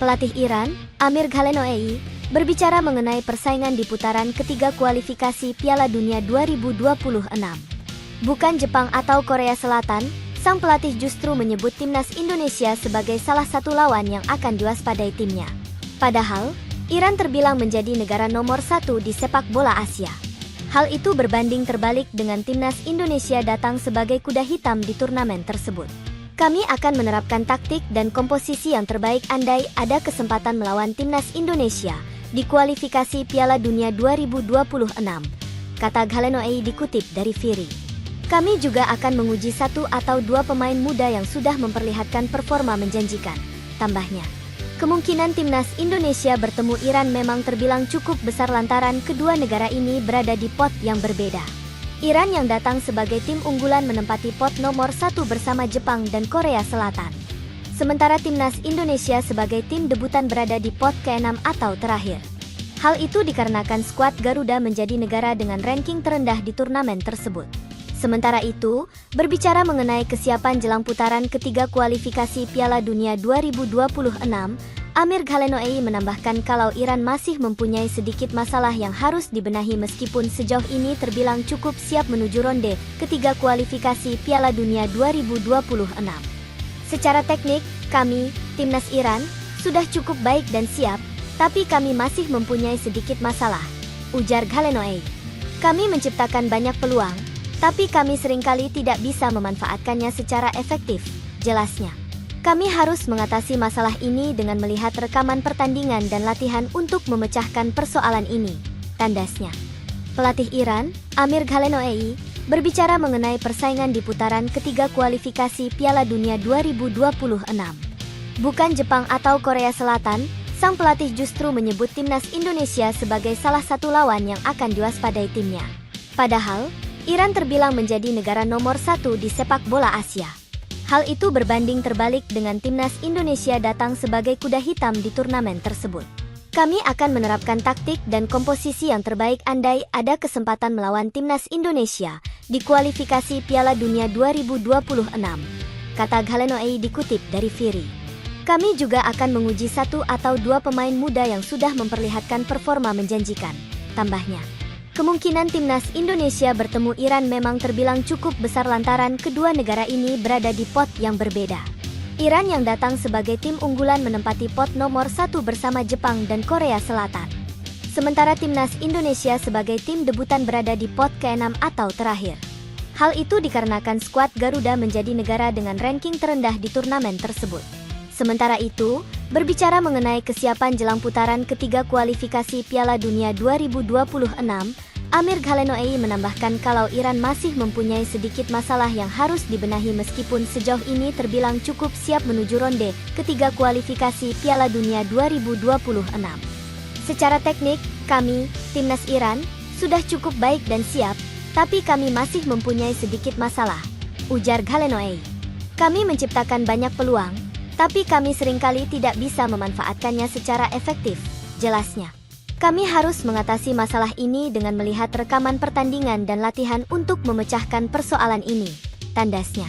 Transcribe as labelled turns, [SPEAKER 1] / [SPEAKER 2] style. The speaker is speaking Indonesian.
[SPEAKER 1] Pelatih Iran, Amir Khalenoei, berbicara mengenai persaingan di putaran ketiga kualifikasi Piala Dunia 2026. Bukan Jepang atau Korea Selatan, sang pelatih justru menyebut timnas Indonesia sebagai salah satu lawan yang akan diwaspadai timnya. Padahal, Iran terbilang menjadi negara nomor 1 di sepak bola Asia. Hal itu berbanding terbalik dengan timnas Indonesia datang sebagai kuda hitam di turnamen tersebut. Kami akan menerapkan taktik dan komposisi yang terbaik andai ada kesempatan melawan timnas Indonesia di kualifikasi Piala Dunia 2026, kata Khalenoei dikutip dari Firi. Kami juga akan menguji 1 atau 2 pemain muda yang sudah memperlihatkan performa menjanjikan, tambahnya. Kemungkinan timnas Indonesia bertemu Iran memang terbilang cukup besar lantaran kedua negara ini berada di pot yang berbeda. Iran yang datang sebagai tim unggulan menempati pot nomor 1 bersama Jepang dan Korea Selatan. Sementara timnas Indonesia sebagai tim debutan berada di pot ke-6 atau terakhir. Hal itu dikarenakan skuad Garuda menjadi negara dengan ranking terendah di turnamen tersebut. Sementara itu, berbicara mengenai kesiapan jelang putaran ketiga kualifikasi Piala Dunia 2026, Amir Khalenoei menambahkan kalau Iran masih mempunyai sedikit masalah yang harus dibenahi meskipun sejauh ini terbilang cukup siap menuju ronde ketiga kualifikasi Piala Dunia 2026. Secara teknik, kami, timnas Iran, sudah cukup baik dan siap, tapi kami masih mempunyai sedikit masalah, ujar Khalenoei. Kami menciptakan banyak peluang, tapi kami seringkali tidak bisa memanfaatkannya secara efektif, jelasnya. Kami harus mengatasi masalah ini dengan melihat rekaman pertandingan dan latihan untuk memecahkan persoalan ini, tandasnya. Pelatih Iran, Amir Khalenoei, berbicara mengenai persaingan di putaran ketiga kualifikasi Piala Dunia 2026. Bukan Jepang atau Korea Selatan, sang pelatih justru menyebut timnas Indonesia sebagai salah satu lawan yang akan diwaspadai timnya. Padahal, Iran terbilang menjadi negara nomor 1 di sepak bola Asia. Hal itu berbanding terbalik dengan timnas Indonesia datang sebagai kuda hitam di turnamen tersebut. Kami akan menerapkan taktik dan komposisi yang terbaik andai ada kesempatan melawan timnas Indonesia di kualifikasi Piala Dunia 2026, kata Khalenoei dikutip dari Firi. Kami juga akan menguji 1 atau 2 pemain muda yang sudah memperlihatkan performa menjanjikan, tambahnya. Kemungkinan timnas Indonesia bertemu Iran memang terbilang cukup besar lantaran kedua negara ini berada di pot yang berbeda. Iran yang datang sebagai tim unggulan menempati pot nomor 1 bersama Jepang dan Korea Selatan. Sementara timnas Indonesia sebagai tim debutan berada di pot ke-6 atau terakhir. Hal itu dikarenakan skuad Garuda menjadi negara dengan ranking terendah di turnamen tersebut. Sementara itu, berbicara mengenai kesiapan jelang putaran ketiga kualifikasi Piala Dunia 2026, Amir Khalenoei menambahkan kalau Iran masih mempunyai sedikit masalah yang harus dibenahi meskipun sejauh ini terbilang cukup siap menuju ronde ketiga kualifikasi Piala Dunia 2026. Secara teknik, kami, timnas Iran, sudah cukup baik dan siap, tapi kami masih mempunyai sedikit masalah, ujar Khalenoei. Kami menciptakan banyak peluang, tapi kami seringkali tidak bisa memanfaatkannya secara efektif, jelasnya. Kami harus mengatasi masalah ini dengan melihat rekaman pertandingan dan latihan untuk memecahkan persoalan ini, tandasnya.